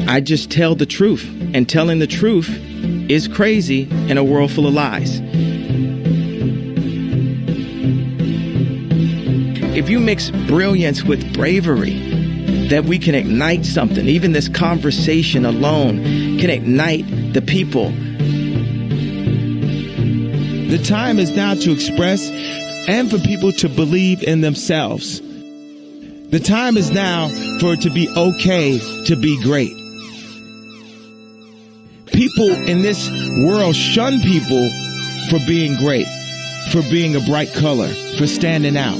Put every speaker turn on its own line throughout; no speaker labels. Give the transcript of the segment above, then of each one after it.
I just tell the truth, and telling the truth is crazy in a world full of lies. If you mix brilliance with bravery, that we can ignite something. Even this conversation alone can ignite the people.
The time is now to express and for people to believe in themselves. The time is now for it to be okay to be great. People in this world shun people for being great, for being a bright color, for standing out.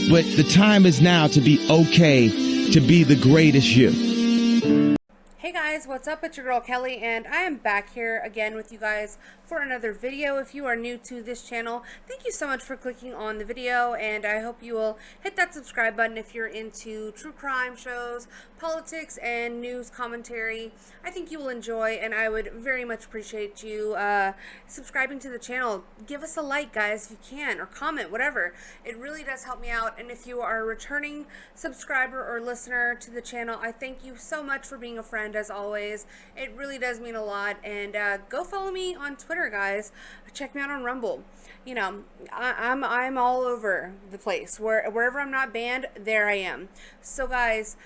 But the time is now to be okay to be the greatest you.
Hey guys, what's up? It's your girl Kelly, and I am back here again with you guys for another video. If you are new to this channel, thank you so much for clicking on the video, and I hope you will hit that subscribe button if you're into true crime shows, politics, and news commentary. I think you will enjoy, and I would very much appreciate you subscribing to the channel. Give us a like, guys, if you can, or comment, whatever. It really does help me out, and if you are a returning subscriber or listener to the channel, I thank you so much for being a friend, as always. It really does mean a lot, and go follow me on Twitter, guys. Check me out on Rumble. You know, I'm all over the place. Wherever I'm not banned, there I am. So guys,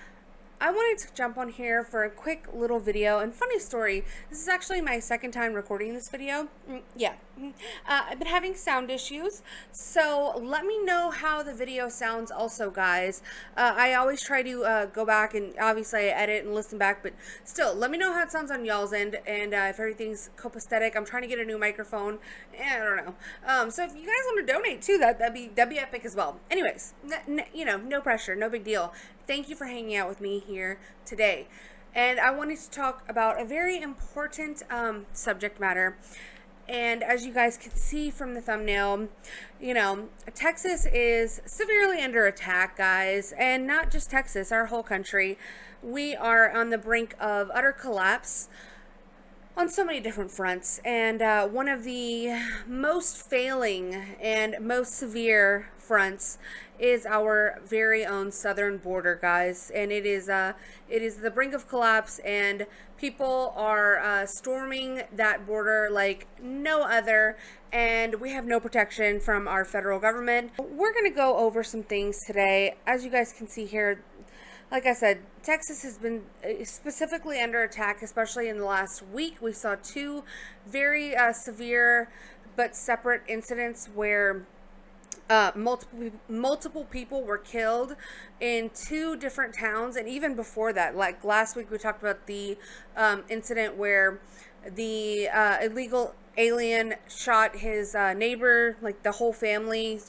I wanted to jump on here for a quick little video, and funny story, this is actually my second time recording this video. I've been having sound issues, so let me know how the video sounds also, guys. I always try to go back, and obviously I edit and listen back, but still, let me know how it sounds on y'all's end, and if everything's copacetic. I'm trying to get a new microphone. I don't know. So if you guys want to donate too, that'd be epic as well. Anyways, you know, no pressure, no big deal. Thank you for hanging out with me here today. And I wanted to talk about a very important subject matter. And as you guys can see from the thumbnail, you know, Texas is severely under attack, guys. And not just Texas, our whole country. We are on the brink of utter collapse on so many different fronts, and one of the most failing and most severe fronts is our very own southern border, guys. And it is the brink of collapse, and people are storming that border like no other, and we have no protection from our federal government. We're gonna go over some things today. As you guys can see here, like I said, Texas has been specifically under attack, especially in the last week. We saw two very severe but separate incidents where multiple people were killed in two different towns. And even before that, like last week, we talked about the incident where the illegal alien shot his neighbor, like the whole family,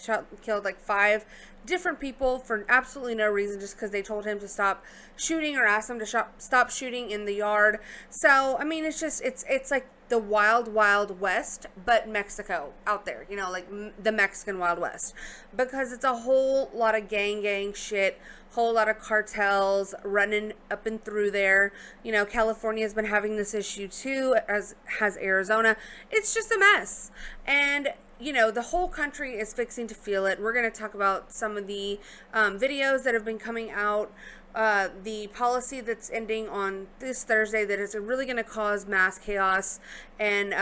killed like 5 different people for absolutely no reason, just because they told him to stop shooting or asked him to stop shooting in the yard. So I mean, it's just it's like the wild west, but Mexico out there, you know, like the Mexican Wild West, because it's a whole lot of gang shit, whole lot of cartels running up and through there. You know, California has been having this issue too, as has Arizona. It's just a mess, and you know, the whole country is fixing to feel it. We're going to talk about some of the videos that have been coming out, the policy that's ending on this Thursday that is really going to cause mass chaos and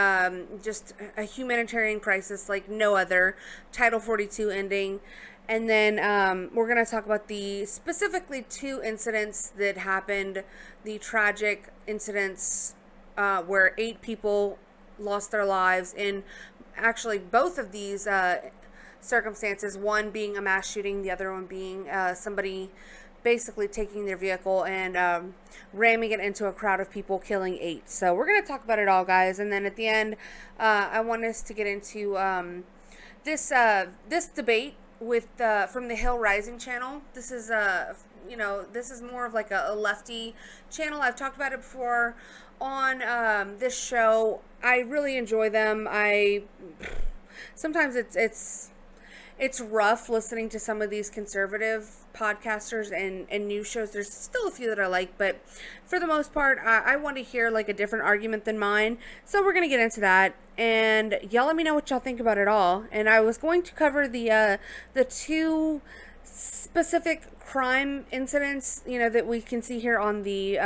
just a humanitarian crisis like no other, Title 42 ending. And then we're going to talk about the specifically 2 incidents that happened, the tragic incidents where 8 people lost their lives in actually both of these circumstances, one being a mass shooting, the other one being somebody basically taking their vehicle and ramming it into a crowd of people, killing 8. So we're going to talk about it all, guys. And then at the end, I want us to get into this debate with from the Hill Rising channel. This is you know, this is more of like a lefty channel. I've talked about it before on this show. I really enjoy them. Sometimes it's rough listening to some of these conservative podcasters and news shows. There's still a few that I like, but for the most part, I want to hear like a different argument than mine. So we're gonna get into that, and y'all let me know what y'all think about it all. And I was going to cover the 2 specific crime incidents, you know, that we can see here on the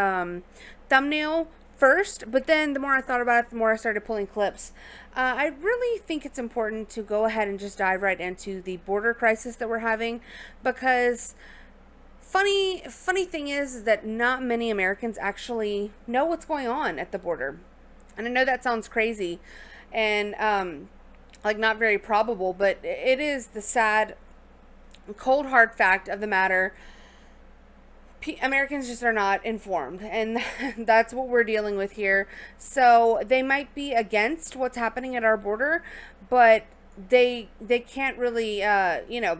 thumbnail first, but then the more I thought about it, the more I started pulling clips. I really think it's important to go ahead and just dive right into the border crisis that we're having, because funny thing is that not many Americans actually know what's going on at the border. And I know that sounds crazy and like not very probable, but it is the sad, cold hard fact of the matter. Americans just are not informed, and that's what we're dealing with here. So they might be against what's happening at our border, but they can't really you know,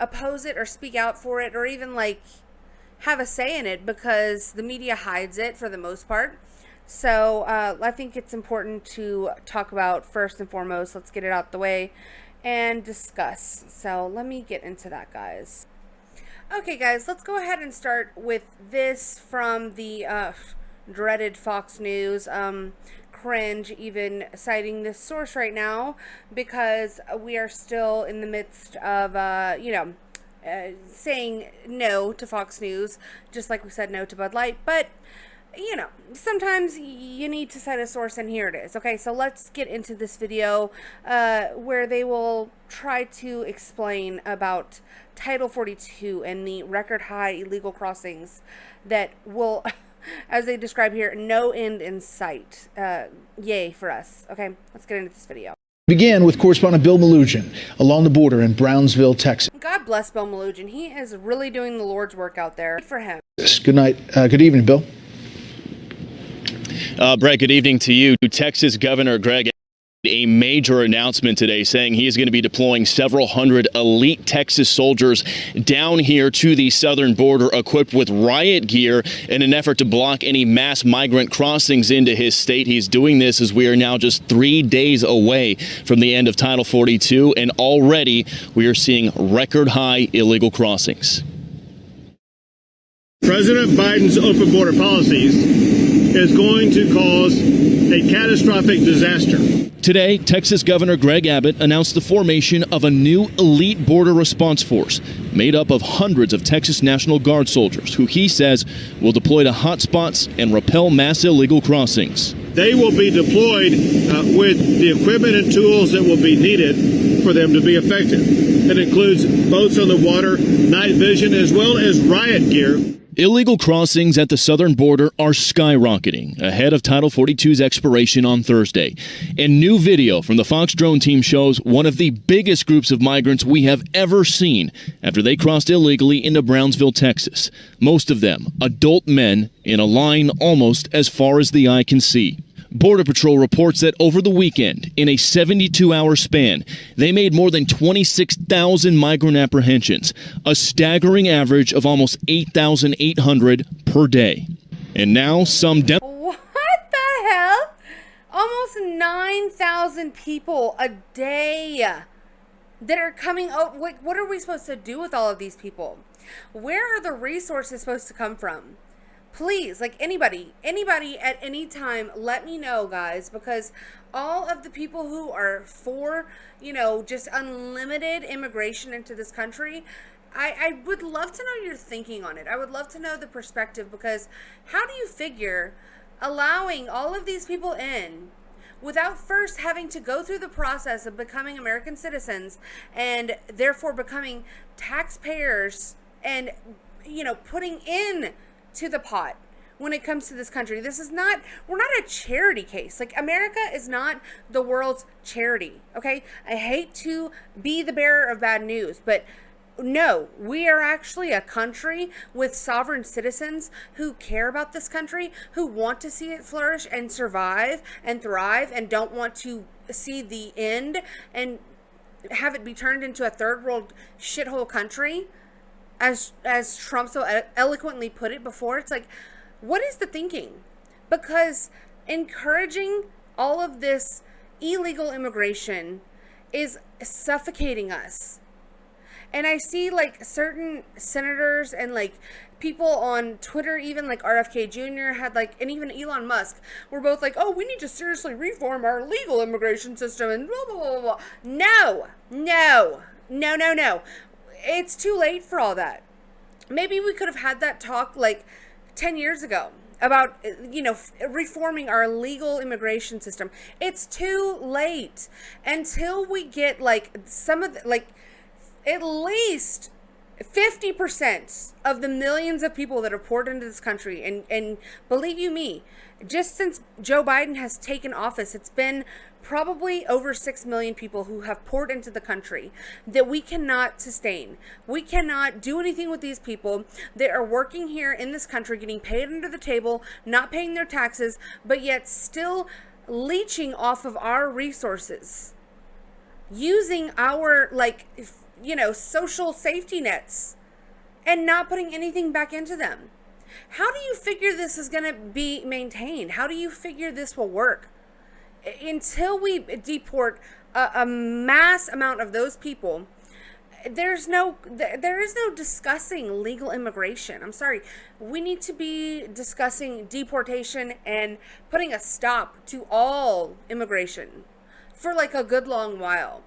oppose it or speak out for it or even like have a say in it, because the media hides it for the most part. So I think it's important to talk about first and foremost. Let's get it out the way and discuss. So let me get into that, guys. Okay, guys, let's go ahead and start with this from the dreaded Fox News. Cringe even citing this source right now, because we are still in the midst of, you know, saying no to Fox News, just like we said no to Bud Light. But, you know, sometimes you need to cite a source, and here it is. Okay, so let's get into this video where they will try to explain about Title 42 and the record high illegal crossings that will, as they describe here, no end in sight. Yay for us. Okay, let's get into this video.
Began with correspondent Bill Malugin along the border in Brownsville, Texas.
God bless Bill Malugin. He is really doing the Lord's work out there. Good for him.
Good night. Good evening, Bill.
Brett, good evening to you. Texas Governor Greg a major announcement today saying he is going to be deploying several hundred elite Texas soldiers down here to the southern border equipped with riot gear in an effort to block any mass migrant crossings into his state. He's doing this as we are now just 3 days away from the end of Title 42, and already we are seeing record high illegal crossings.
President Biden's open border policies is going to cause a catastrophic disaster.
Today, Texas Governor Greg Abbott announced the formation of a new elite border response force made up of hundreds of Texas National Guard soldiers who he says will deploy to hotspots and repel mass illegal crossings.
They will be deployed with the equipment and tools that will be needed for them to be effective. That includes boats on the water, night vision, as well as riot gear.
Illegal crossings at the southern border are skyrocketing ahead of Title 42's expiration on Thursday. And new video from the Fox drone team shows one of the biggest groups of migrants we have ever seen after they crossed illegally into Brownsville, Texas. Most of them adult men in a line almost as far as the eye can see. Border Patrol reports that over the weekend, in a 72-hour span, they made more than 26,000 migrant apprehensions, a staggering average of almost 8,800 per day. And now
What the hell? Almost 9,000 people a day that are coming out. What are we supposed to do with all of these people? Where are the resources supposed to come from? Please, like anybody at any time, let me know, guys, because all of the people who are for, you know, just unlimited immigration into this country, I would love to know your thinking on it. I would love to know the perspective, because how do you figure allowing all of these people in without first having to go through the process of becoming American citizens and therefore becoming taxpayers and, you know, putting in to the pot when it comes to this country? This is not, we're not a charity case. Like, America is not the world's charity, okay? I hate to be the bearer of bad news, but no, we are actually a country with sovereign citizens who care about this country, who want to see it flourish and survive and thrive, and don't want to see the end and have it be turned into a third world shithole country. As Trump so eloquently put it before. It's like, what is the thinking? Because encouraging all of this illegal immigration is suffocating us. And I see like certain senators and like people on Twitter, even like RFK Jr. had like, and even Elon Musk were both like, oh, we need to seriously reform our legal immigration system and blah, blah, blah, blah. No. it's too late for all that. Maybe we could have had that talk like 10 years ago about, you know, reforming our legal immigration system. It's too late until we get like some of the, like at least 50% of the millions of people that are poured into this country. And believe you me, just since Joe Biden has taken office, it's been probably over 6 million people who have poured into the country that we cannot sustain. We cannot do anything with these people that are working here in this country, getting paid under the table, not paying their taxes, but yet still leeching off of our resources, using our, like, you know, social safety nets and not putting anything back into them. How do you figure this is going to be maintained? How do you figure this will work? Until we deport a mass amount of those people, there is no discussing legal immigration. I'm sorry. We need to be discussing deportation and putting a stop to all immigration for like a good long while,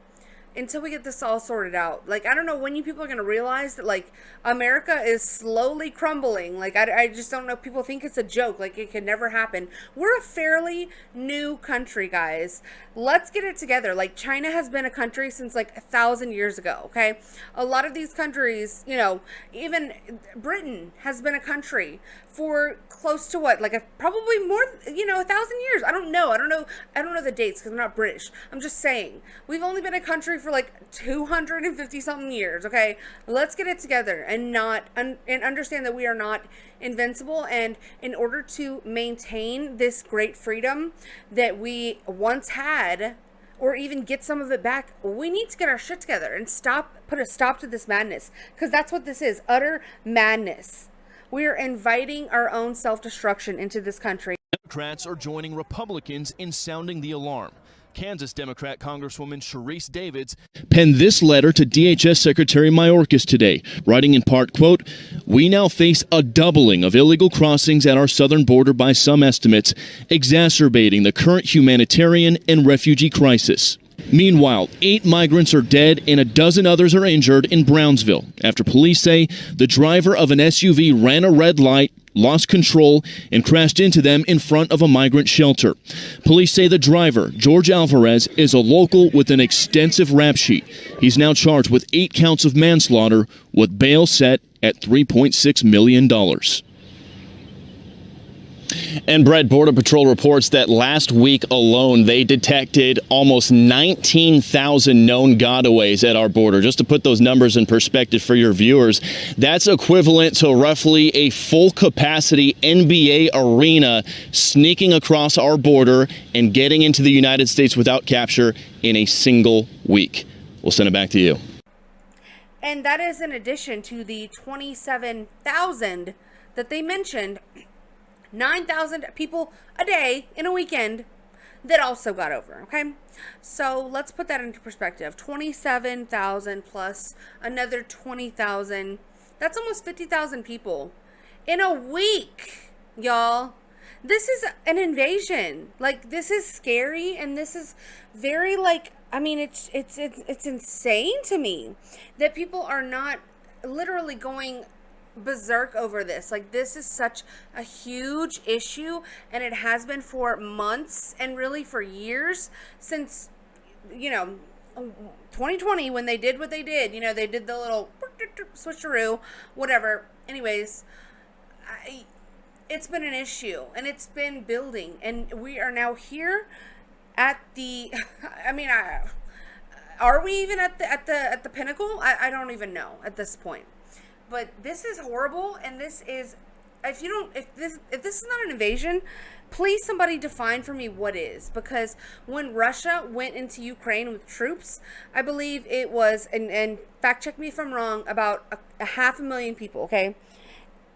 until we get this all sorted out. Like, I don't know when you people are going to realize that, like, America is slowly crumbling. Like, I just don't know. People think it's a joke. Like, it could never happen. We're a fairly new country, guys. Let's get it together. Like, China has been a country since, like, 1,000 years ago, okay? A lot of these countries, you know, even Britain has been a country for close to what, like probably more, you know, 1,000 years. I don't know the dates because I'm not British. I'm just saying we've only been a country for like 250 something years. Okay, let's get it together and understand that we are not invincible. And in order to maintain this great freedom that we once had, or even get some of it back, we need to get our shit together and put a stop to this madness, because that's what this is, utter madness. We are inviting our own self-destruction into this country.
Democrats are joining Republicans in sounding the alarm. Kansas Democrat Congresswoman Sharice Davids penned this letter to DHS Secretary Mayorkas today, writing in part, quote, "We now face a doubling of illegal crossings at our southern border by some estimates, exacerbating the current humanitarian and refugee crisis." Meanwhile, 8 migrants are dead and a dozen others are injured in Brownsville after police say the driver of an SUV ran a red light, lost control, and crashed into them in front of a migrant shelter. Police say the driver, George Alvarez, is a local with an extensive rap sheet. He's now charged with 8 counts of manslaughter with bail set at $3.6 million.
And Brett, Border Patrol reports that last week alone, they detected almost 19,000 known gotaways at our border. Just to put those numbers in perspective for your viewers, that's equivalent to roughly a full capacity NBA arena sneaking across our border and getting into the United States without capture in a single week. We'll send it back to you.
And that is in addition to the 27,000 that they mentioned. 9,000 people a day in a weekend that also got over, okay? So let's put that into perspective. 27,000 plus another 20,000. That's almost 50,000 people in a week, y'all. This is an invasion. Like, this is scary, and this is very, like, I mean, it's insane to me that people are not literally going berserk over this. Like, this is such a huge issue, and it has been for months and really for years, since, you know, 2020, when they did what they did. You know, they did the little switcheroo, whatever. Anyways, it's been an issue, and it's been building, and we are now here at the I mean, are we even at the pinnacle? I don't even know at this point. But this is horrible, and this is, if this is not an invasion, please somebody define for me what is. Because when Russia went into Ukraine with troops, I believe it was, and fact check me if I'm wrong, about a 500,000 people, okay?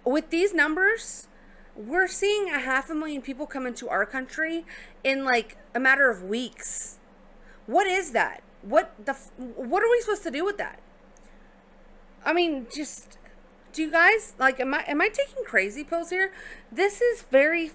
With these numbers, we're seeing 500,000 people come into our country in like a matter of weeks. What is that? What are we supposed to do with that? I mean, just, do you guys, like, am I taking crazy pills here? This is very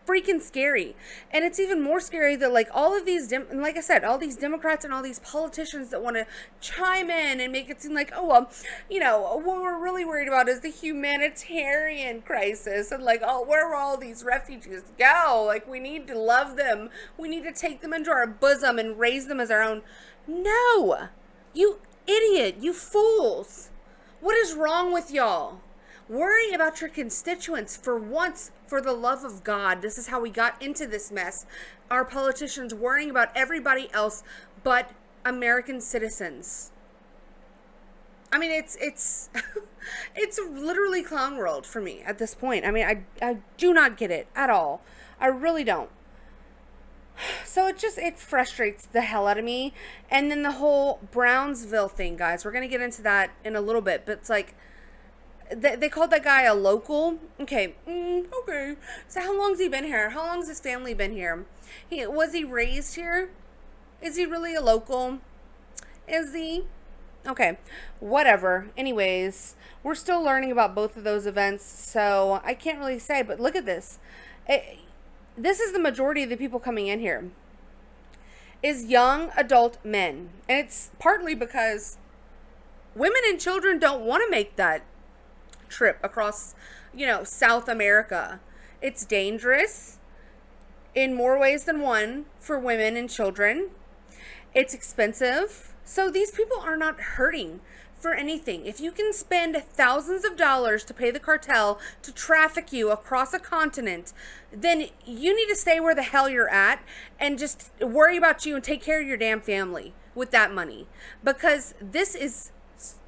freaking scary. And it's even more scary that like all of these like I said, all these Democrats and all these politicians that want to chime in and make it seem like, oh well, you know, what we're really worried about is the humanitarian crisis, and like, oh, where will all these refugees go? Like, we need to love them, we need to take them into our bosom and raise them as our own. No, you idiot, you fools. What is wrong with y'all? Worry about your constituents for once, for the love of God. This is how we got into this mess. Our politicians worrying about everybody else but American citizens. I mean, it's it's literally clown world for me at this point. I mean, I do not get it at all. I really don't. So it frustrates the hell out of me. And then the whole Brownsville thing, guys, we're going to get into that in a little bit, but it's like, they called that guy a local. Okay. Okay. So how long's he been here? How long's his family been here? Was he raised here? Is he really a local? Is he? Okay. Whatever. Anyways, we're still learning about both of those events, so I can't really say, but look at this. This is the majority of the people coming in here is young adult men. And it's partly because women and children don't want to make that trip across, you know, South America. It's dangerous in more ways than one for women and children. It's expensive. So these people are not hurting for anything. If you can spend thousands of dollars to pay the cartel to traffic you across a continent, then you need to stay where the hell you're at and just worry about you and take care of your damn family with that money, because this is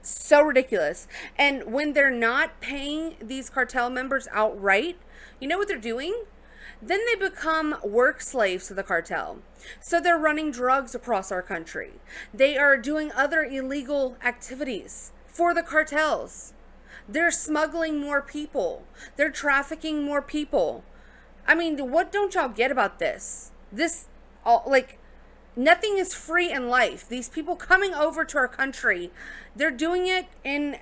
so ridiculous. And when they're not paying these cartel members outright, you know what they're doing? Then they become work slaves to the cartel. So they're running drugs across our country. They are doing other illegal activities for the cartels. They're smuggling more people. They're trafficking more people. I mean, what don't y'all get about this? Like, nothing is free in life. These people coming over to our country, they're doing it in,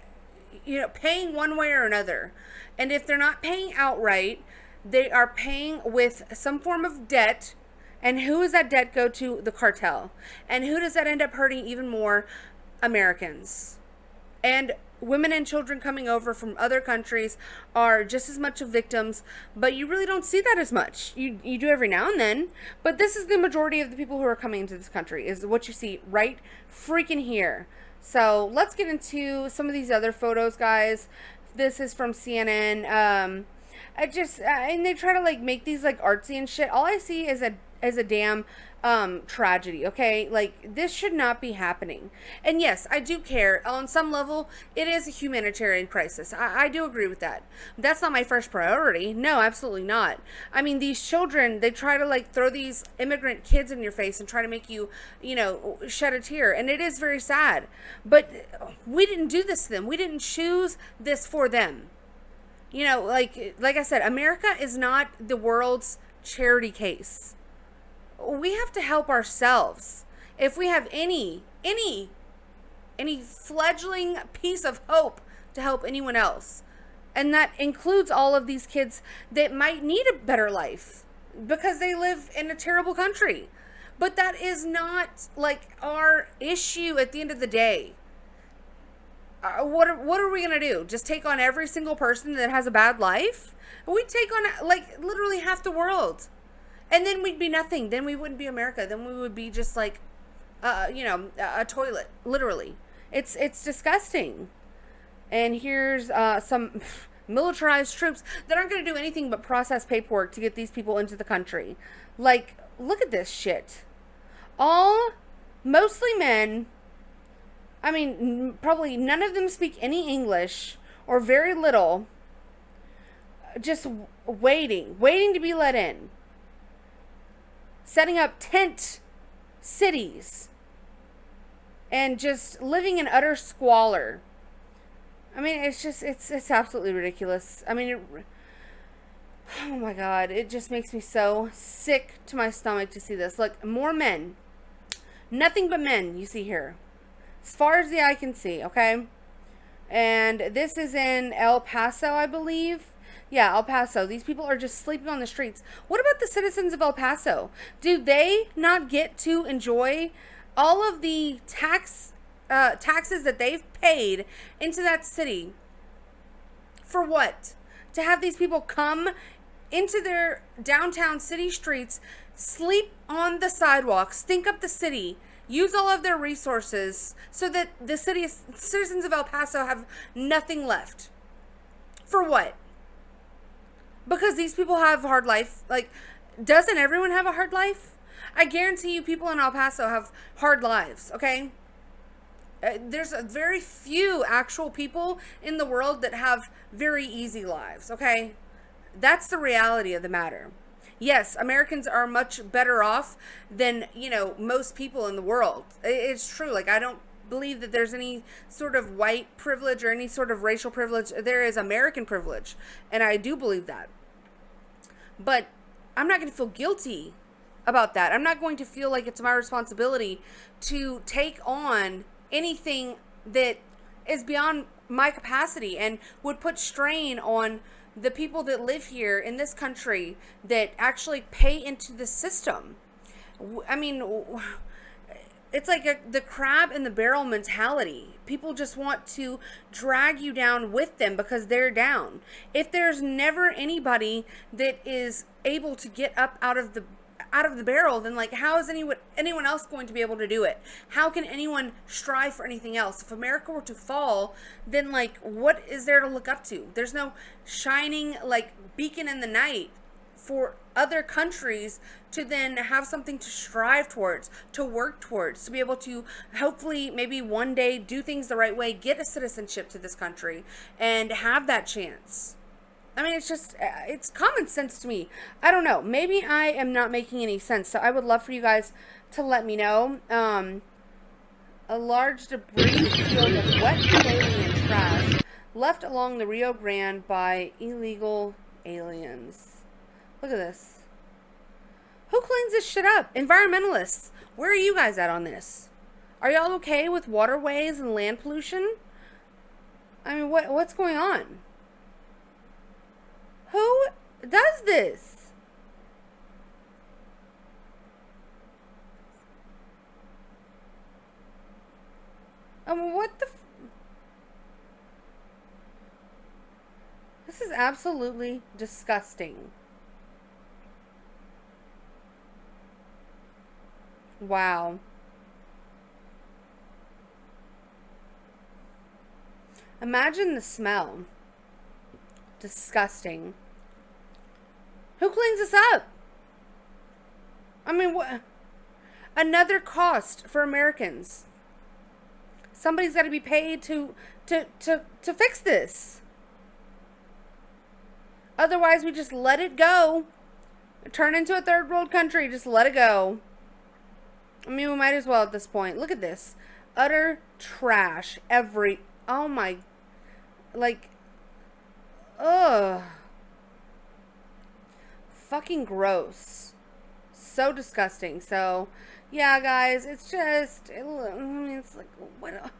you know, paying one way or another. And if they're not paying outright, they are paying with some form of debt. And who does that debt go to? The cartel. And who does that end up hurting even more? Americans. And women and children coming over from other countries are just as much of victims, but you really don't see that as much. You do every now and then, but this is the majority of the people who are coming into this country, is what you see right freaking here. So let's get into some of these other photos, guys. This is from CNN. And they try to like make these like artsy and shit. All I see is a damn tragedy. Okay, like, this should not be happening. And yes, I do care on some level. It is a humanitarian crisis. I do agree with that. That's not my first priority. No, absolutely not. I mean, these children, they try to like throw these immigrant kids in your face and try to make you, you know, shed a tear, and it is very sad. But we didn't do this to them. We didn't choose this for them. You know, like I said, America is not the world's charity case. We have to help ourselves. If we have any fledgling piece of hope to help anyone else, and that includes all of these kids that might need a better life because they live in a terrible country. But that is not like our issue at the end of the day. What are we gonna do? Just take on every single person that has a bad life? We take on like literally half the world. And then we'd be nothing. Then we wouldn't be America. Then we would be just like, you know, a toilet, literally. It's disgusting. And here's some militarized troops that aren't going to do anything but process paperwork to get these people into the country. Like, look at this shit. Mostly men. I mean, probably none of them speak any English or very little. Just waiting to be let in. Setting up tent cities and just living in utter squalor. I mean, it's absolutely ridiculous. I mean, oh my God, it just makes me so sick to my stomach to see this. Look, more men, nothing but men you see here, as far as the eye can see, okay? And this is in El Paso, I believe. Yeah, El Paso. These people are just sleeping on the streets. What about the citizens of El Paso? Do they not get to enjoy all of the taxes that they've paid into that city? For what? To have these people come into their downtown city streets, sleep on the sidewalks, stink up the city, use all of their resources so that the citizens of El Paso have nothing left. For what? Because these people have a hard life. Like, doesn't everyone have a hard life? I guarantee you people in El Paso have hard lives, okay? There's a very few actual people in the world that have very easy lives, okay? That's the reality of the matter. Yes, Americans are much better off than, you know, most people in the world. It's true. Like, I don't believe that there's any sort of white privilege or any sort of racial privilege. There is American privilege, and I do believe that. But I'm not going to feel guilty about that. I'm not going to feel like it's my responsibility to take on anything that is beyond my capacity and would put strain on the people that live here in this country that actually pay into the system. I mean, it's like the crab in the barrel mentality. People just want to drag you down with them because they're down. If there's never anybody that is able to get up out of the barrel, then like, how is anyone else going to be able to do it? How can anyone strive for anything else? If America were to fall, then like, what is there to look up to? There's no shining like beacon in the night for other countries to then have something to strive towards, to work towards, to be able to hopefully maybe one day do things the right way, get a citizenship to this country and have that chance. I mean, it's just, it's common sense to me. I don't know. Maybe I am not making any sense. So I would love for you guys to let me know. A large debris field of wet clothing and trash left along the Rio Grande by illegal aliens. Look at this. Who cleans this shit up? Environmentalists. Where are you guys at on this? Are y'all okay with waterways and land pollution? I mean, what's going on? Who does this? I mean, what the this is absolutely disgusting. Wow. Imagine the smell. Disgusting. Who cleans this up? I mean, what? Another cost for Americans. Somebody's got to be paid to fix this. Otherwise, we just let it go. Turn into a third world country. Just let it go. I mean, we might as well at this point. Look at this. Utter trash. Oh my. Like. Ugh. Fucking gross. So disgusting. So, yeah, guys, it's just, I mean, it's like, what? Oh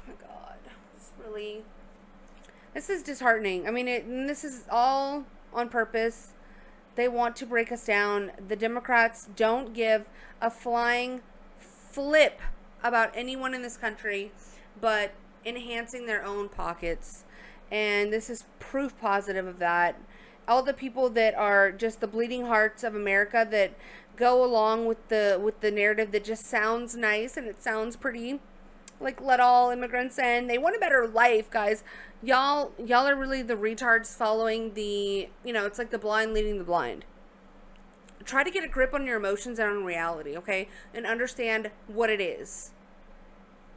my God. It's really, this is disheartening. I mean, this is all on purpose. They want to break us down. The Democrats don't give a flying flip about anyone in this country, but enhancing their own pockets. And this is proof positive of that. All the people that are just the bleeding hearts of America that go along with the narrative that just sounds nice and it sounds pretty, like let all immigrants in. They want a better life, guys. Y'all are really the retards following the, you know, it's like the blind leading the blind. Try to get a grip on your emotions and on reality, okay? And understand what it is.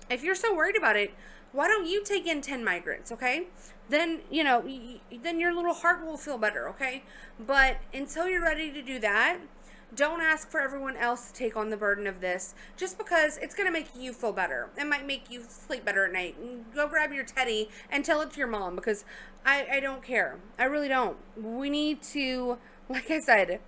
If you're so worried about it, why don't you take in 10 migrants, okay? Then, you know, then your little heart will feel better, okay? But until you're ready to do that, don't ask for everyone else to take on the burden of this just because it's going to make you feel better. It might make you sleep better at night. Go grab your teddy and tell it to your mom because I don't care. I really don't. We need to, like I said,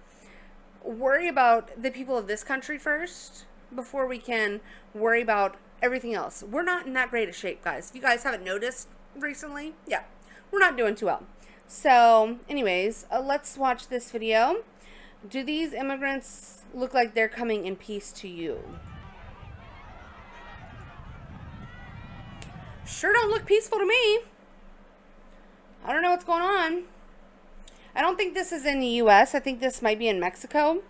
worry about the people of this country first before we can worry about everything else. We're not in that great a shape, guys. If you guys haven't noticed recently, yeah, we're not doing too well. So, anyways, let's watch this video. Do these immigrants look like they're coming in peace to you? Sure don't look peaceful to me. I don't know what's going on. I don't think this is in the U.S. I think this might be in Mexico.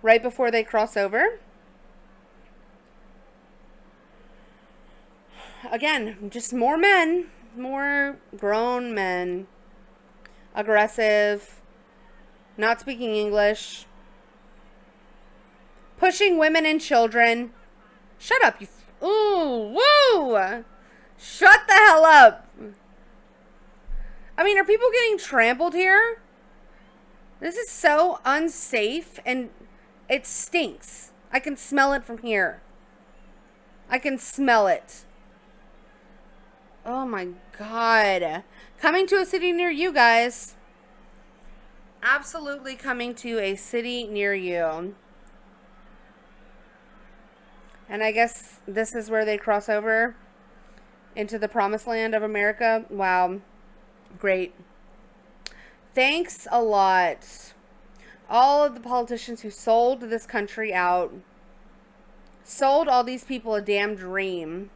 Right before they cross over. Again, just more men. More grown men. Aggressive. Not speaking English. Pushing women and children. Shut up, you... Ooh, woo! Shut the hell up. I mean, are people getting trampled here? This is so unsafe and it stinks. I can smell it from here. I can smell it. Oh my God. Coming to a city near you guys. Absolutely coming to a city near you. And I guess this is where they cross over into the promised land of America. Wow. Great. Thanks a lot. All of the politicians who sold this country out. Sold all these people a damn dream.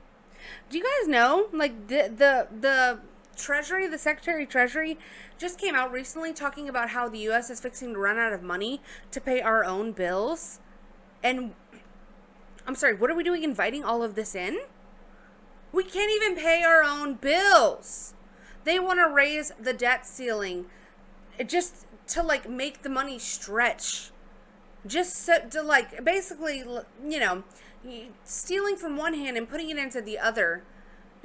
Do you guys know, like, the Treasury, the Secretary of Treasury just came out recently talking about how the U.S. is fixing to run out of money to pay our own bills? And, I'm sorry, what are we doing inviting all of this in? We can't even pay our own bills. They want to raise the debt ceiling just to, like, make the money stretch. Just so, to, like, basically, you know, stealing from one hand and putting it into the other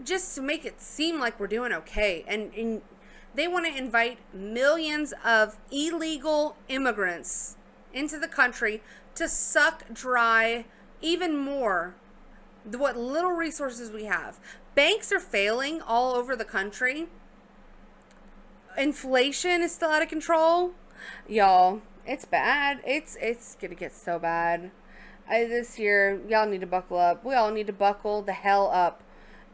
just to make it seem like we're doing okay. And they want to invite millions of illegal immigrants into the country to suck dry even more what little resources we have. Banks are failing all over the country. Inflation is still out of control. Y'all, it's bad. It's gonna get so bad. This year, y'all need to buckle up. We all need to buckle the hell up.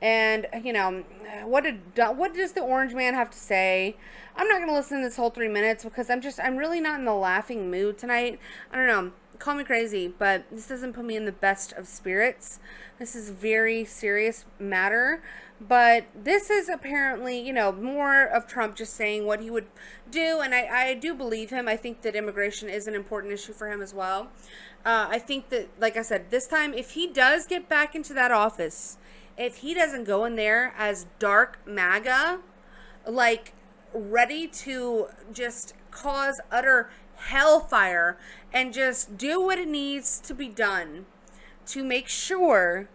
And, you know, what does the orange man have to say? I'm not going to listen to this whole 3 minutes because I'm really not in the laughing mood tonight. I don't know. Call me crazy, but this doesn't put me in the best of spirits. This is a very serious matter. But this is apparently, you know, more of Trump just saying what he would do. And I do believe him. I think that immigration is an important issue for him as well. I think that, like I said, this time, if he does get back into that office, if he doesn't go in there as dark MAGA, like ready to just cause utter hellfire and just do what it needs to be done to make sure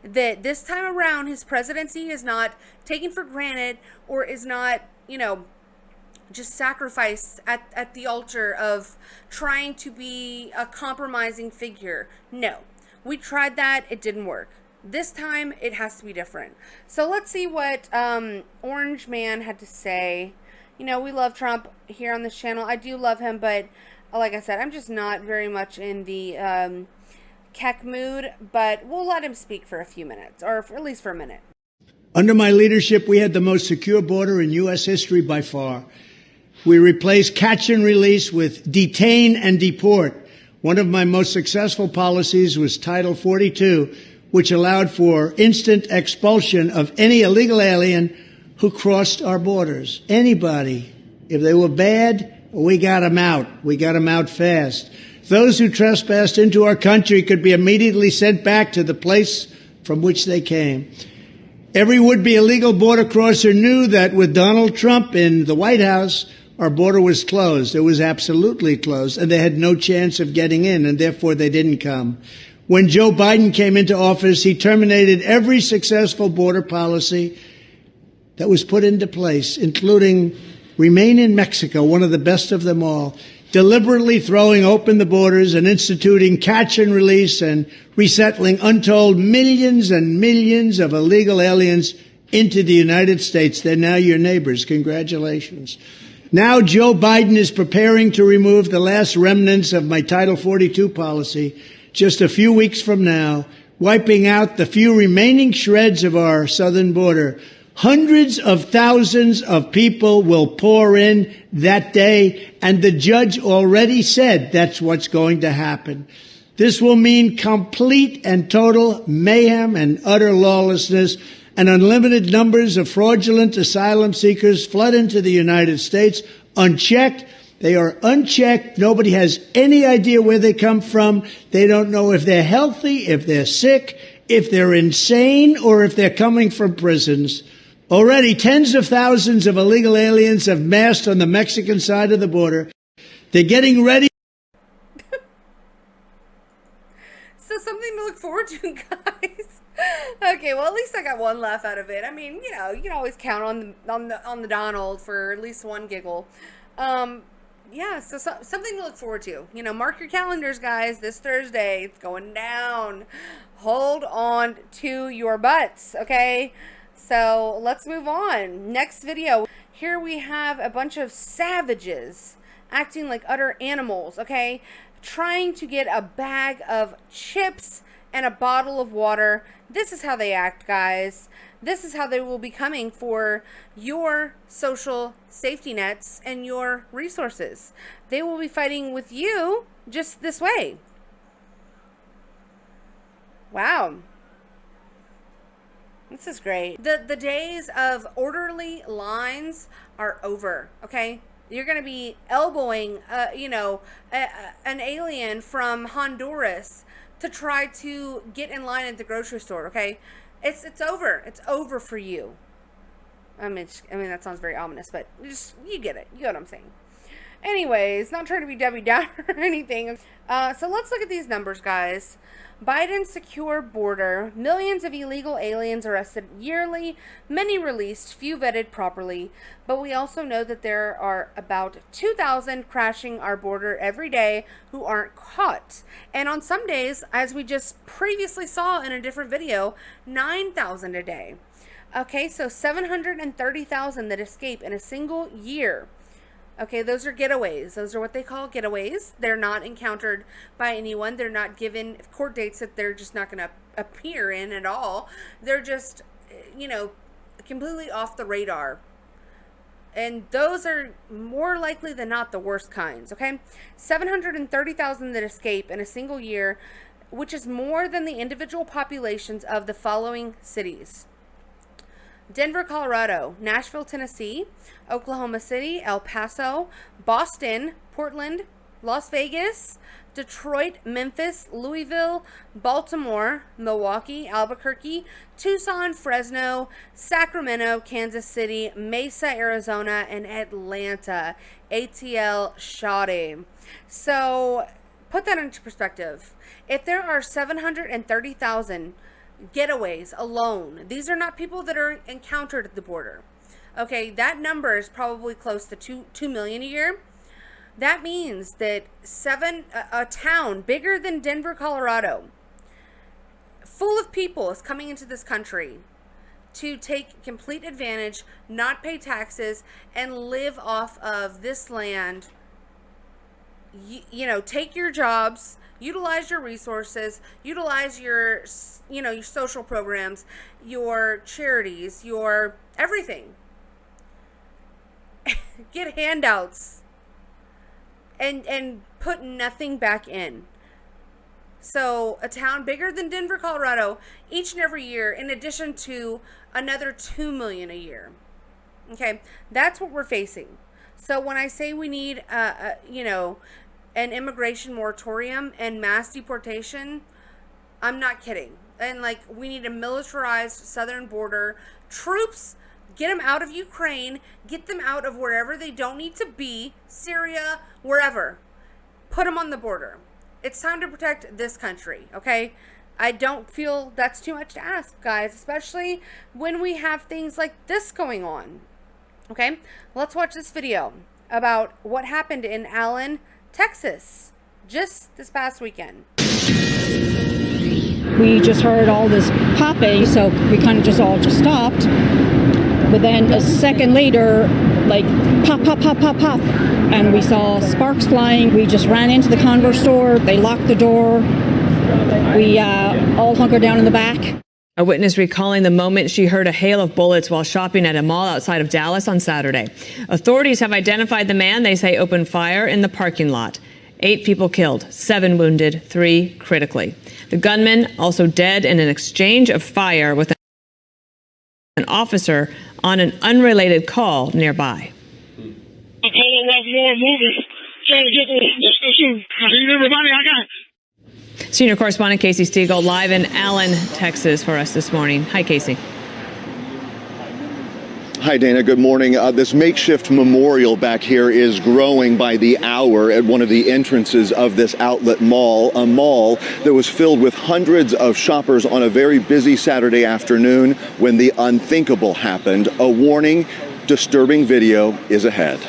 that this time around his presidency is not taken for granted or is not, you know, just sacrificed at the altar of trying to be a compromising figure. No, we tried that. It didn't work. This time it has to be different. So let's see what Orange Man had to say. You know, we love Trump here on this channel. I do love him, but like I said, I'm just not very much in the Keck mood, but we'll let him speak for a few minutes, or at least for a minute.
Under my leadership, we had the most secure border in U.S. history by far. We replaced catch and release with detain and deport. One of my most successful policies was Title 42, which allowed for instant expulsion of any illegal alien who crossed our borders. Anybody. If they were bad, we got them out. We got them out fast. Those who trespassed into our country could be immediately sent back to the place from which they came. Every would-be illegal border crosser knew that with Donald Trump in the White House, our border was closed. It was absolutely closed, and they had no chance of getting in, and therefore they didn't come. When Joe Biden came into office, he terminated every successful border policy that was put into place, including Remain in Mexico, one of the best of them all, deliberately throwing open the borders and instituting catch and release and resettling untold millions and millions of illegal aliens into the United States. They're now your neighbors. Congratulations. Now Joe Biden is preparing to remove the last remnants of my Title 42 policy just a few weeks from now, wiping out the few remaining shreds of our southern border. Hundreds of thousands of people will pour in that day, and the judge already said that's what's going to happen. This will mean complete and total mayhem and utter lawlessness, and unlimited numbers of fraudulent asylum seekers flood into the United States unchecked. They are unchecked. Nobody has any idea where they come from. They don't know if they're healthy, if they're sick, if they're insane, or if they're coming from prisons. Already, tens of thousands of illegal aliens have massed on the Mexican side of the border. They're getting ready.
So something to look forward to, guys. Okay, well, at least I got one laugh out of it. I mean, you know, you can always count on the Donald for at least one giggle. Yeah, so something to look forward to. You know, mark your calendars, guys. This Thursday, it's going down. Hold on to your butts, okay? So let's move on. Next video. Here we have a bunch of savages acting like utter animals, okay? Trying to get a bag of chips and a bottle of water. This is how they act, guys. This is how they will be coming for your social safety nets and your resources. They will be fighting with you just this way. Wow. This is great. The days of orderly lines are over, okay? You're going to be elbowing, you know, an alien from Honduras to try to get in line at the grocery store, okay? It's over. It's over for you. I mean, that sounds very ominous, but just, you get it. You get what I'm saying. Anyways, not trying to be Debbie Downer or anything. So let's look at these numbers, guys. Biden's secure border, millions of illegal aliens arrested yearly, many released, few vetted properly. But we also know that there are about 2,000 crashing our border every day who aren't caught. And on some days, as we just previously saw in a different video, 9,000 a day. Okay, so 730,000 that escape in a single year. Okay, those are getaways. Those are what they call getaways. They're not encountered by anyone. They're not given court dates that they're just not going to appear in at all. They're just, you know, completely off the radar. And those are more likely than not the worst kinds, okay? 730,000 that escape in a single year, which is more than the individual populations of the following cities: Denver, Colorado; Nashville, Tennessee; Oklahoma City; El Paso; Boston; Portland; Las Vegas; Detroit; Memphis; Louisville; Baltimore; Milwaukee; Albuquerque; Tucson; Fresno; Sacramento; Kansas City; Mesa, Arizona; and Atlanta. ATL shoddy. So put that into perspective. If there are 730,000 getaways alone, these are not people that are encountered at the border, okay, that number is probably close to 2 million a year. That means that a town bigger than Denver, Colorado, full of people, is coming into this country to take complete advantage, not pay taxes, and live off of this land. You know, take your jobs, utilize your resources, utilize your, you know, your social programs, your charities, your everything. Get handouts and put nothing back in. So a town bigger than Denver, Colorado, each and every year, in addition to another 2 million a year. Okay, that's what we're facing. So when I say we need, you know, an immigration moratorium and mass deportation, I'm not kidding. And like, we need a militarized southern border. Troops, get them out of Ukraine, get them out of wherever they don't need to be, Syria, wherever. Put them on the border. It's time to protect this country, okay? I don't feel that's too much to ask, guys, especially when we have things like this going on. Okay, let's watch this video about what happened in Allen, Texas, just this past weekend.
We just heard all this popping, so we kind of just stopped. But then a second later, like pop, pop, pop, pop, pop, and we saw sparks flying. We just ran into the Converse store. They locked the door. We all hunkered down in the back.
A witness recalling the moment she heard a hail of bullets while shopping at a mall outside of Dallas on Saturday. Authorities have identified the man they say opened fire in the parking lot. 8 people killed, 7 wounded, 3 critically. The gunman also dead in an exchange of fire with an officer on an unrelated call nearby. Senior correspondent Casey Stiegel live in Allen, Texas for us this morning. Hi, Casey.
Hi, Dana. Good morning. This makeshift memorial back here is growing by the hour at one of the entrances of this outlet mall, a mall that was filled with hundreds of shoppers on a very busy Saturday afternoon when the unthinkable happened. A warning, disturbing video is ahead.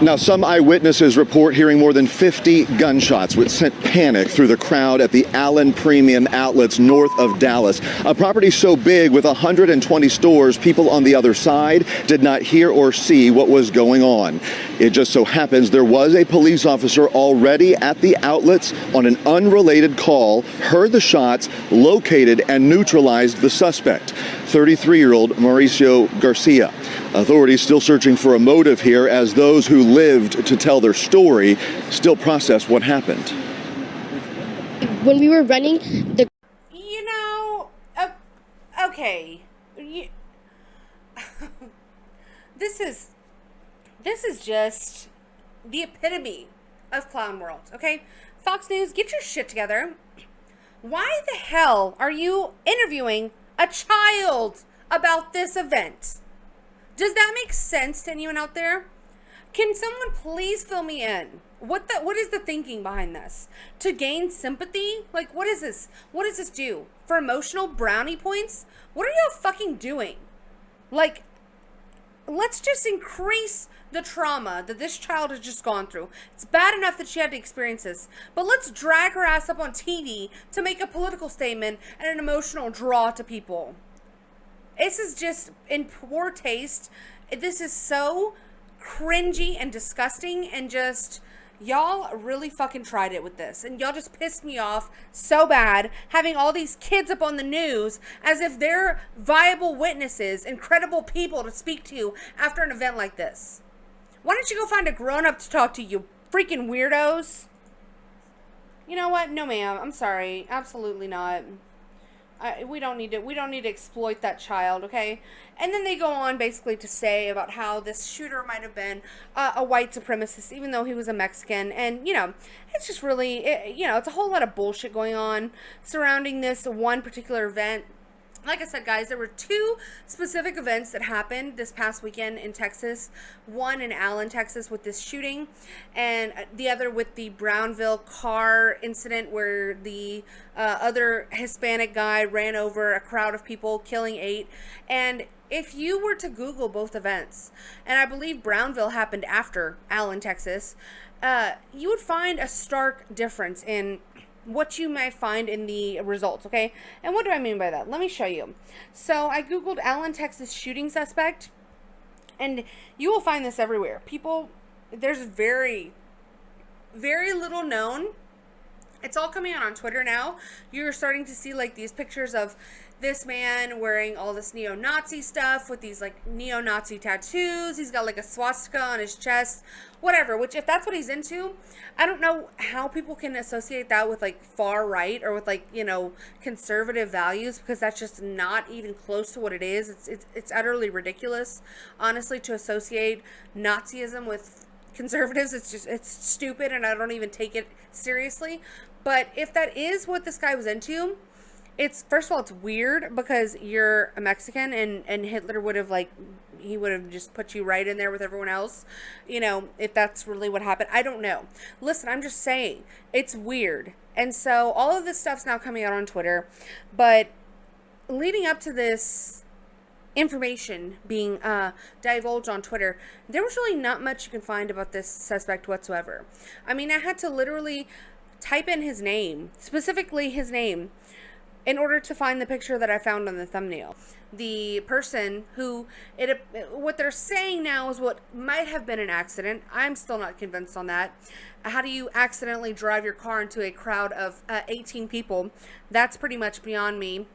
Now, some eyewitnesses report hearing more than 50 gunshots, which sent panic through the crowd at the Allen Premium Outlets north of Dallas. A property so big with 120 stores, people on the other side did not hear or see what was going on. It just so happens there was a police officer already at the outlets on an unrelated call, heard the shots, located and neutralized the suspect, 33-year-old Mauricio Garcia. Authorities still searching for a motive here as those who lived to tell their story still process what happened.
When we were running,
you know, okay, this is just the epitome of clown world. Okay, Fox News, get your shit together. Why the hell are you interviewing a child about this event? Does that make sense to anyone out there? Can someone please fill me in? What is the thinking behind this? To gain sympathy? Like, what is this? What does this do? For emotional brownie points? What are y'all fucking doing? Like, let's just increase the trauma that this child has just gone through. It's bad enough that she had to experience this, but let's drag her ass up on TV to make a political statement and an emotional draw to people. This is just in poor taste. This is so cringy and disgusting, and just, y'all really fucking tried it with this. And y'all just pissed me off so bad, having all these kids up on the news as if they're viable witnesses and credible people to speak to after an event like this. Why don't you go find a grown-up to talk to, you freaking weirdos? You know what? No, ma'am. I'm sorry. Absolutely not. We don't need to exploit that child, okay? And then they go on basically to say about how this shooter might have been a white supremacist, even though he was a Mexican. And, you know, it's just really, it's a whole lot of bullshit going on surrounding this one particular event. Like I said, guys, there were 2 specific events that happened this past weekend in Texas. One in Allen, Texas, with this shooting, and the other with the Brownville car incident where the other Hispanic guy ran over a crowd of people, killing 8. And if you were to Google both events, and I believe Brownville happened after Allen, Texas, you would find a stark difference in what you might find in the results, okay? And what do I mean by that? Let me show you. So I Googled Allen, Texas shooting suspect, and you will find this everywhere. People, there's very, very little known. It's all coming out on Twitter now. You're starting to see like these pictures of this man wearing all this neo-Nazi stuff with these like neo-Nazi tattoos. He's got like a swastika on his chest, whatever, which if that's what he's into, I don't know how people can associate that with like far right or with like, you know, conservative values, because that's just not even close to what it is. It's utterly ridiculous, honestly, to associate Nazism with conservatives. It's stupid, and I don't even take it seriously. But if that is what this guy was into, it's, first of all, it's weird because you're a Mexican, and Hitler would have, like, he would have just put you right in there with everyone else, you know, if that's really what happened. I don't know. Listen, I'm just saying, it's weird. And so all of this stuff's now coming out on Twitter, but leading up to this information being divulged on Twitter, there was really not much you can find about this suspect whatsoever. I mean, I had to literally type in his name, specifically his name, in order to find the picture that I found on the thumbnail. The person who, what they're saying now is what might have been an accident. I'm still not convinced on that. How do you accidentally drive your car into a crowd of 18 people? That's pretty much beyond me.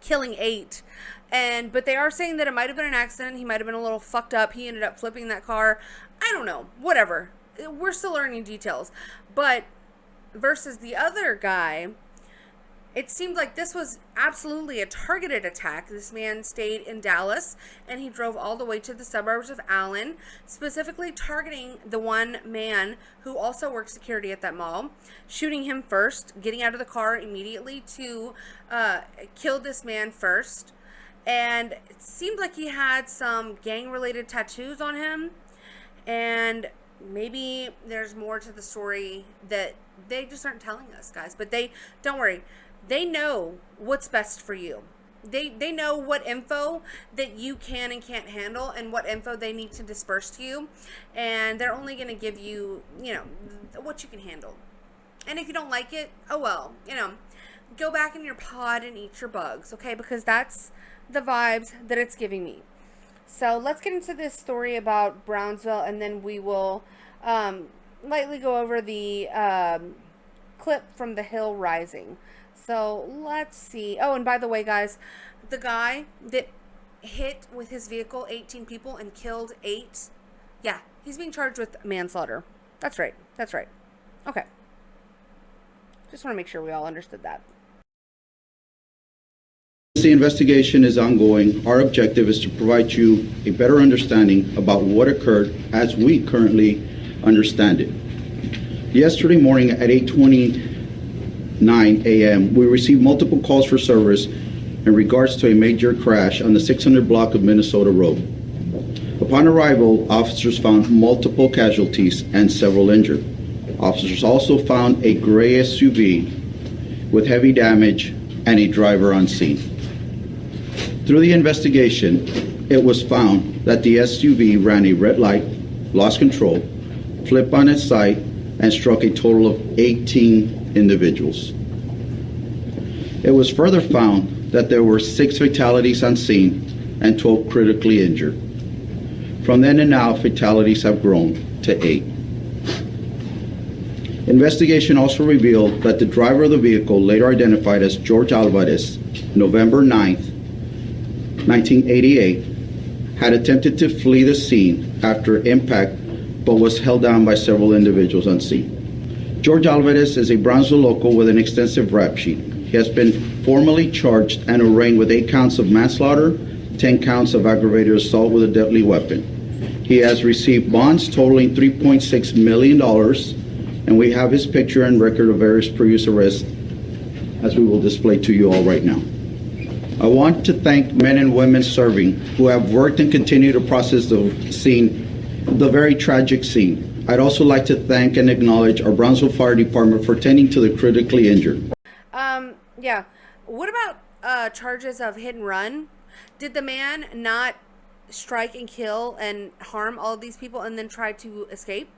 Killing 8. But they are saying that it might have been an accident. He might have been a little fucked up. He ended up flipping that car. I don't know. Whatever. We're still learning details. But versus the other guy, it seemed like this was absolutely a targeted attack. This man stayed in Dallas, and he drove all the way to the suburbs of Allen, specifically targeting the one man who also worked security at that mall, shooting him first, getting out of the car immediately to kill this man first. And it seemed like he had some gang-related tattoos on him, and maybe there's more to the story that they just aren't telling us, guys. But don't worry. They know what's best for you. They know what info that you can and can't handle, and what info they need to disperse to you. And they're only going to give you, what you can handle. And if you don't like it, oh well, go back in your pod and eat your bugs, okay? Because that's the vibes that it's giving me. So let's get into this story about Brownsville, and then we will lightly go over the clip from The Hill Rising. So let's see. Oh, and by the way, guys, the guy that hit with his vehicle 18 people and killed 8, yeah, he's being charged with manslaughter. That's right. That's right. Okay. Just want to make sure we all understood that.
The investigation is ongoing. Our objective is to provide you a better understanding about what occurred as we currently understand it. Yesterday morning at 8:29 a.m., we received multiple calls for service in regards to a major crash on the 600 block of Minnesota Road. Upon arrival, officers found multiple casualties and several injured. Officers also found a gray SUV with heavy damage and a driver on scene. Through the investigation, it was found that the SUV ran a red light, lost control, flipped on its side, and struck a total of 18 individuals. It was further found that there were 6 fatalities on scene and 12 critically injured. From then and now, fatalities have grown to 8. Investigation also revealed that the driver of the vehicle, later identified as George Alvarez, November 9th, 1988, had attempted to flee the scene after impact, but was held down by several individuals on scene. George Alvarez is a Brownsville local with an extensive rap sheet. He has been formally charged and arraigned with 8 counts of manslaughter, 10 counts of aggravated assault with a deadly weapon. He has received bonds totaling $3.6 million, and we have his picture and record of various previous arrests, as we will display to you all right now. I want to thank men and women serving who have worked and continue to process the scene, the very tragic scene. I'd also like to thank and acknowledge our Brownsville Fire Department for tending to the critically injured.
Yeah. What about charges of hit and run? Did the man not strike and kill and harm all of these people and then try to escape?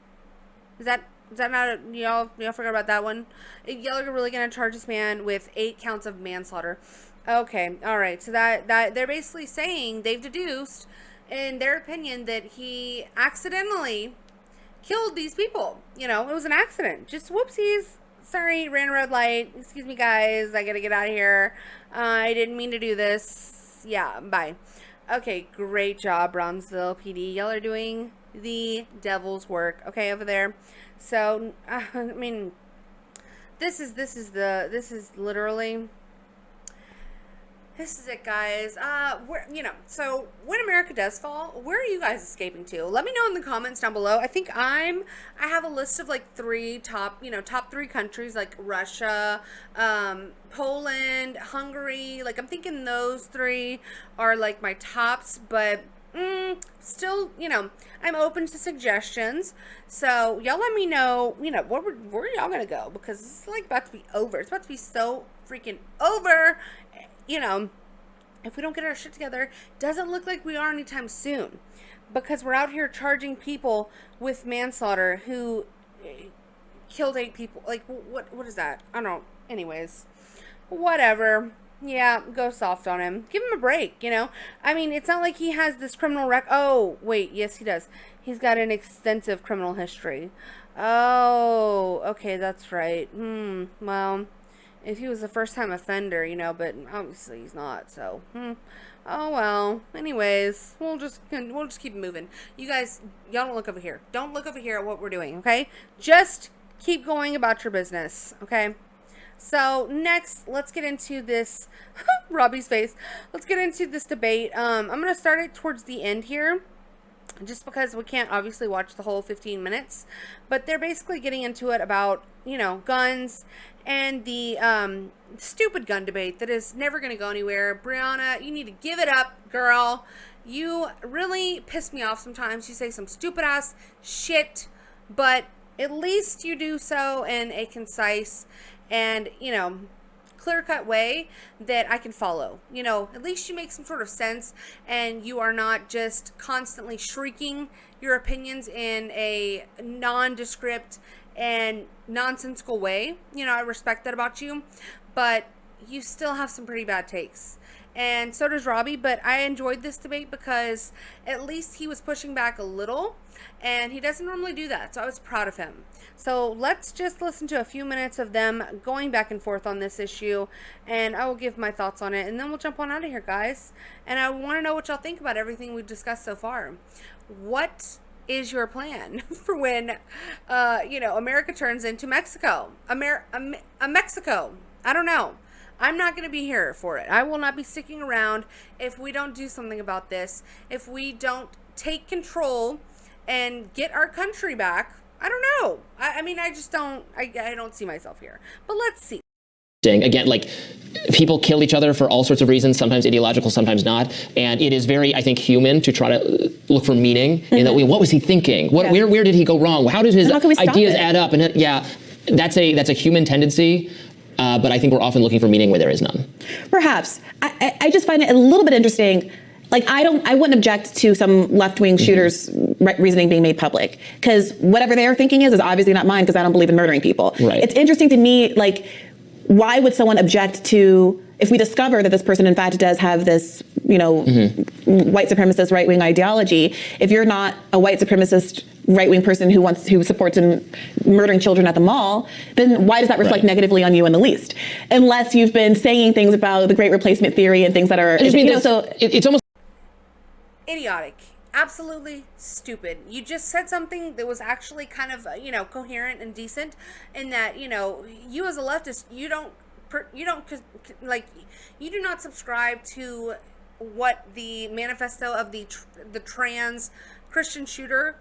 Is that not y'all forgot about that one? Y'all are really gonna charge this man with 8 counts of manslaughter. Okay, all right. So that they're basically saying, they've deduced in their opinion that he accidentally killed these people. It was an accident. Just whoopsies. Sorry, ran a red light. Excuse me, guys. I gotta get out of here. I didn't mean to do this. Yeah, bye. Okay, great job, Brownsville PD. Y'all are doing the devil's work. Okay, over there. So, I mean, this is literally. This is it, guys. So when America does fall, where are you guys escaping to? Let me know in the comments down below. I think I have a list of like 3 top 3 countries, like Russia, Poland, Hungary. Like, I'm thinking those 3 are like my tops, but still, I'm open to suggestions. So y'all let me know, where y'all gonna go, because it's like about to be over. It's about to be so freaking over. If we don't get our shit together, doesn't look like we are anytime soon, because we're out here charging people with manslaughter who killed 8 people. Like, what is that? I don't know. Anyways, whatever. Yeah, go soft on him. Give him a break, you know? I mean, it's not like he has this criminal Oh, wait, yes, he does. He's got an extensive criminal history. Oh, okay, that's right. Well, if he was a first-time offender, you know, but obviously he's not, so, oh, well. Anyways, we'll just keep moving. You guys, y'all don't look over here. Don't look over here at what we're doing, okay? Just keep going about your business, okay? So next, let's get into this, Robbie's face. Let's get into this debate. I'm going to start it towards the end here, just because we can't obviously watch the whole 15 minutes, but they're basically getting into it about, you know, guns and the stupid gun debate that is never going to go anywhere. Brianna, you need to give it up, girl. You really piss me off sometimes. You say some stupid ass shit, but at least you do so in a concise and, you know, clear-cut way that I can follow. You know, at least you make some sort of sense, and you are not just constantly shrieking your opinions in a nondescript and nonsensical way. You know, I respect that about you, but you still have some pretty bad takes. And so does Robbie, but I enjoyed this debate because at least he was pushing back a little, and he doesn't normally do that, so I was proud of him. So let's just listen to a few minutes of them going back and forth on this issue, and I will give my thoughts on it, and then we'll jump on out of here, guys. And I want to know what y'all think about everything we've discussed so far. What is your plan for when, you know, America turns into Mexico? Mexico. I don't know. I'm not going to be here for it. I will not be sticking around if we don't do something about this. If we don't take control and get our country back. I don't know. I mean, I just don't, I don't see myself here. But let's see.
Again, like, people kill each other for all sorts of reasons, sometimes ideological, sometimes not. And it is very, I think, human to try to look for meaning in that. What was he thinking? Where did he go wrong? How did his ideas add up? And yeah, that's a human tendency. But I think we're often looking for meaning where there is none. Perhaps. I just find it a little bit interesting. Like, I wouldn't object to some left-wing shooters' reasoning being made public, because whatever their thinking is obviously not mine, because I don't believe in murdering people. Right. It's interesting to me, like, why would someone object to, if we discover that this person in fact does have this, you know, white supremacist right-wing ideology, if you're not a white supremacist right-wing person who supports murdering children at the mall, then why does that reflect negatively on you in the least? Unless you've been saying things about the Great Replacement theory and things that are, you know, so it's almost
idiotic. Absolutely stupid. You just said something that was actually kind of, you know, coherent and decent, in that, you know, you as a leftist, you do not subscribe to what the manifesto of the trans Christian shooter,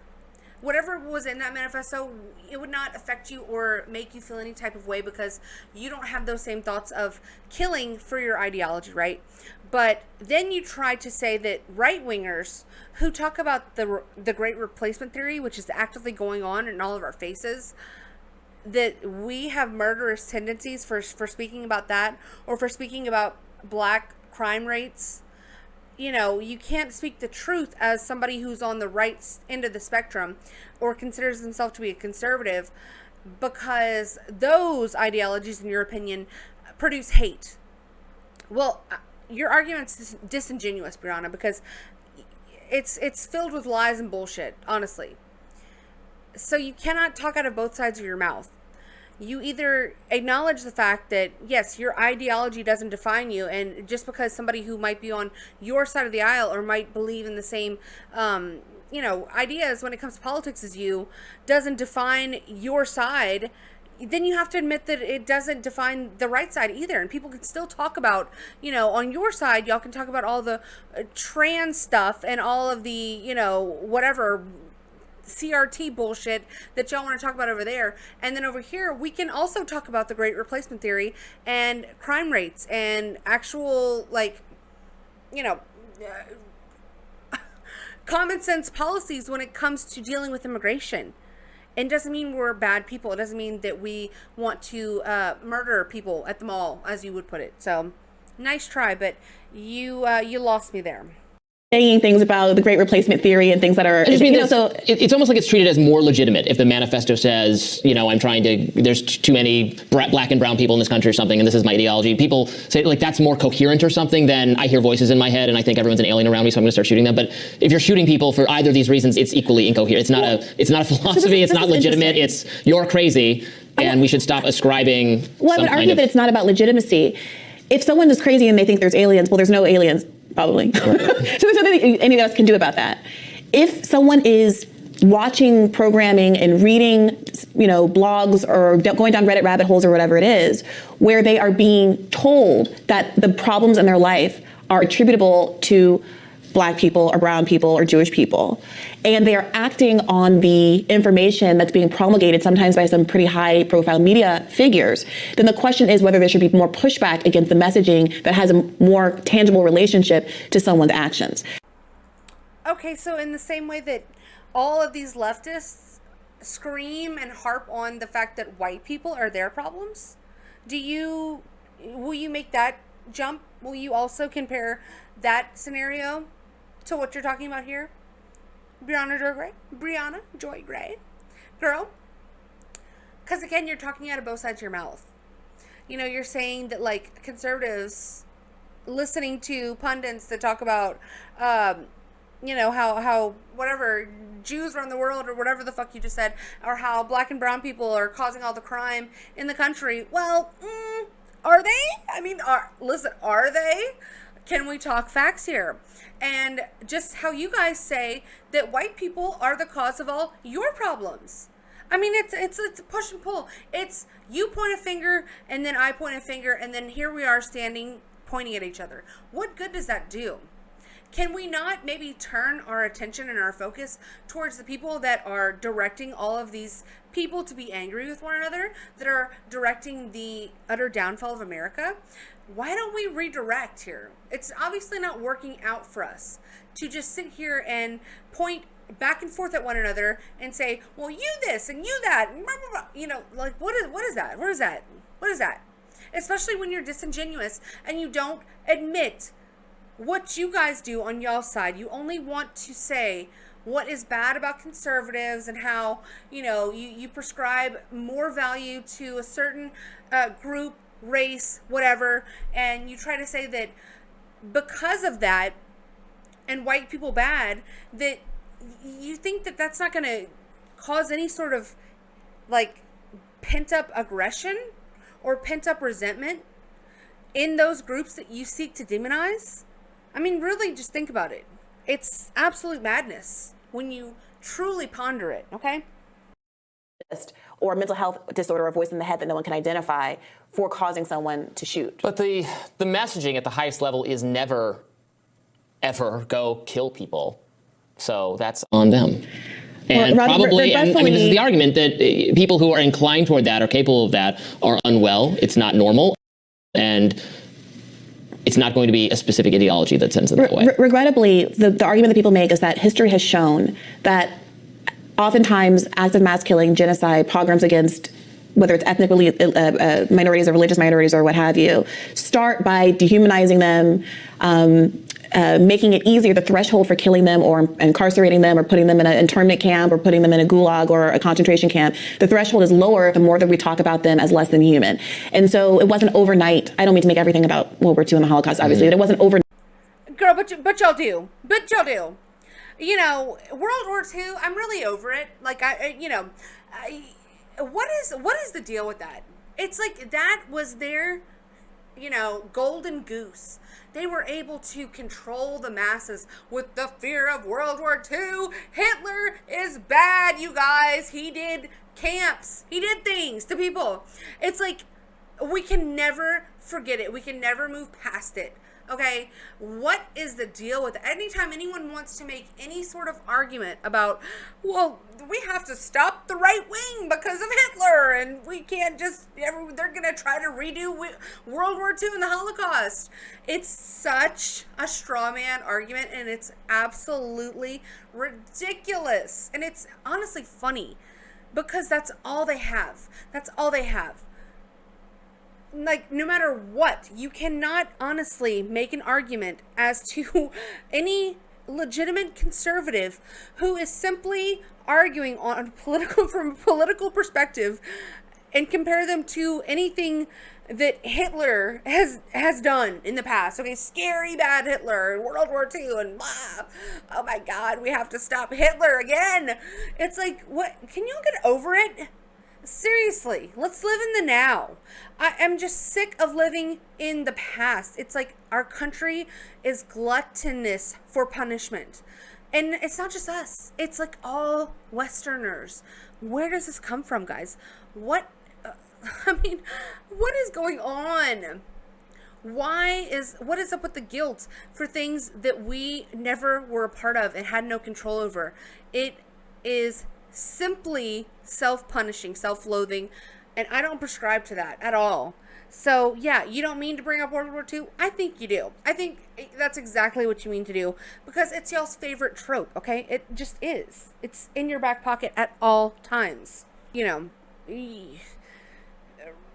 whatever was in that manifesto, it would not affect you or make you feel any type of way, because you don't have those same thoughts of killing for your ideology, right? But then you try to say that right-wingers who talk about the Great Replacement theory, which is actively going on in all of our faces, that we have murderous tendencies for speaking about that, or for speaking about black crime rates. You know, you can't speak the truth as somebody who's on the right end of the spectrum or considers himself to be a conservative, because those ideologies, in your opinion, produce hate. Well, your argument's disingenuous, Brianna, because it's filled with lies and bullshit, honestly. So you cannot talk out of both sides of your mouth. You either acknowledge the fact that, yes, your ideology doesn't define you, and just because somebody who might be on your side of the aisle or might believe in the same, you know, ideas when it comes to politics as you, doesn't define your side, then you have to admit that it doesn't define the right side either. And people can still talk about, you know, on your side, y'all can talk about all the trans stuff and all of the, you know, whatever CRT bullshit that y'all want to talk about over there, and then over here we can also talk about the Great Replacement theory and crime rates and actual, like, you know, common sense policies when it comes to dealing with immigration. It doesn't mean we're bad people. It doesn't mean that we want to murder people at the mall, as you would put it. So nice try, but you lost me there.
saying things about the Great Replacement theory and things that are,
I just mean,
so
it's almost like it's treated as more legitimate if the manifesto says, I'm trying to, there's too many black and brown people in this country or something, and this is my ideology. People say like that's more coherent or something than I hear voices in my head and I think everyone's an alien around me, so I'm going to start shooting them. But if you're shooting people for either of these reasons, it's equally incoherent. It's not a philosophy. It's not legitimate. It's you're crazy, and we should stop ascribing.
Well, I would argue that it's not about legitimacy. If someone is crazy and they think there's aliens, well, there's no aliens. Probably. So there's nothing any of us can do about that. If someone is watching programming and reading, blogs or going down Reddit rabbit holes or whatever it is, where they are being told that the problems in their life are attributable to Black people or brown people or Jewish people, and they are acting on the information that's being promulgated, sometimes by some pretty high profile media figures, then the question is whether there should be more pushback against the messaging that has a more tangible relationship to someone's actions.
Okay, so in the same way that all of these leftists scream and harp on the fact that white people are their problems, will you make that jump? Will you also compare that scenario to what you're talking about here? Brianna Joy Gray, girl? Because again, you're talking out of both sides of your mouth. You're saying that like conservatives listening to pundits that talk about, how whatever Jews run the world or whatever the fuck you just said, or how black and brown people are causing all the crime in the country. Well, are they? I mean, are they? Can we talk facts here? And just how you guys say that white people are the cause of all your problems. I mean, it's a push and pull. It's you point a finger and then I point a finger and then here we are standing pointing at each other. What good does that do? Can we not maybe turn our attention and our focus towards the people that are directing all of these people to be angry with one another, that are directing the utter downfall of America? Why don't we redirect here? It's obviously not working out for us to just sit here and point back and forth at one another and say, well, you this and you that, and blah, blah, blah. Like what is that? What is that? What is that? Especially when you're disingenuous and you don't admit what you guys do on y'all's side. You only want to say what is bad about conservatives and how, you prescribe more value to a certain group, race, whatever, and you try to say that because of that and white people bad, that you think that that's not going to cause any sort of like pent-up aggression or pent-up resentment in those groups that you seek to demonize. I mean, really, just think about it. It's absolute madness when you truly ponder it, okay?
Or mental health disorder or voice in the head that no one can identify for causing someone to shoot.
But the messaging at the highest level is never, ever go kill people. So that's on them. And
well,
probably, and I mean, this is the argument that people who are inclined toward that or capable of that are unwell. It's not normal. And it's not going to be a specific ideology that sends them that way.
Regrettably, the argument that people make is that history has shown that oftentimes acts of mass killing, genocide, pogroms against whether it's ethnically minorities or religious minorities or what have you, start by dehumanizing them, making it easier, the threshold for killing them or incarcerating them or putting them in an internment camp or putting them in a gulag or a concentration camp. The threshold is lower the more that we talk about them as less than human. And so it wasn't overnight. I don't mean to make everything about World War II and the Holocaust, obviously, but it wasn't overnight.
Girl, but y'all do. But y'all do. World War II, I'm really over it. Like, what is the deal with that? It's like that was their, golden goose. They were able to control the masses with the fear of World War II. Hitler is bad, you guys. He did camps. He did things to people. It's like we can never forget it. We can never move past it. Okay, what is the deal with it? Anytime anyone wants to make any sort of argument about, well, we have to stop the right wing because of Hitler and we can't just, they're going to try to redo World War II and the Holocaust. It's such a straw man argument and it's absolutely ridiculous. And it's honestly funny because that's all they have. That's all they have. Like, no matter what, you cannot honestly make an argument as to any legitimate conservative who is simply arguing on from a political perspective and compare them to anything that Hitler has done in the past. Okay, scary bad Hitler and World War II and blah. Oh my God, we have to stop Hitler again. It's like, what? Can you get over it? Seriously, let's live in the now. I am just sick of living in the past. It's like our country is gluttonous for punishment. And it's not just us. It's like all Westerners. Where does this come from, guys? What is going on? What is up with the guilt for things that we never were a part of and had no control over? It is simply self-punishing, self-loathing, and I don't prescribe to that at all. So yeah, you don't mean to bring up World War II? I think you do. I think that's exactly what you mean to do, because it's y'all's favorite trope, okay? It just is. It's in your back pocket at all times. You know,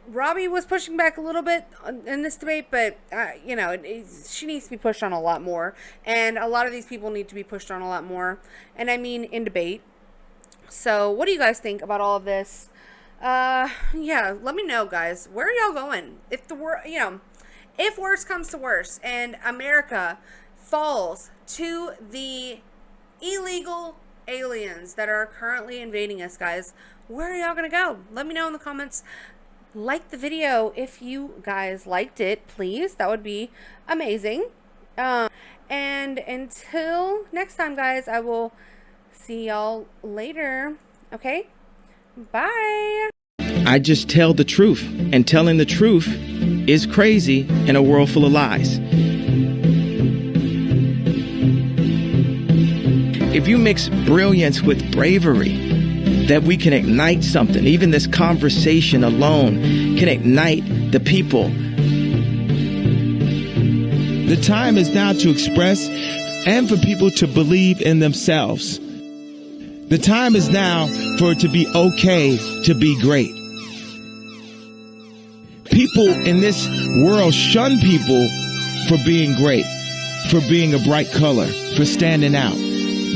Robbie was pushing back a little bit in this debate, but you know, she needs to be pushed on a lot more, and a lot of these people need to be pushed on a lot more, and I mean in debate. So what do you guys think about all of this? Yeah, let me know, guys. Where are y'all going? If if worse comes to worse and America falls to the illegal aliens that are currently invading us, guys, where are y'all gonna go? Let me know in the comments. Like the video if you guys liked it, please. That would be amazing. And until next time, guys, I will see y'all later. Okay? Bye.
I just tell the truth, and telling the truth is crazy in a world full of lies. If you mix brilliance with bravery, that we can ignite something. Even this conversation alone can ignite the people.
The time is now to express and for people to believe in themselves. The time is now for it to be okay to be great. People in this world shun people for being great, for being a bright color, for standing out.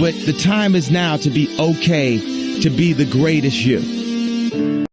But the time is now to be okay to be the greatest you.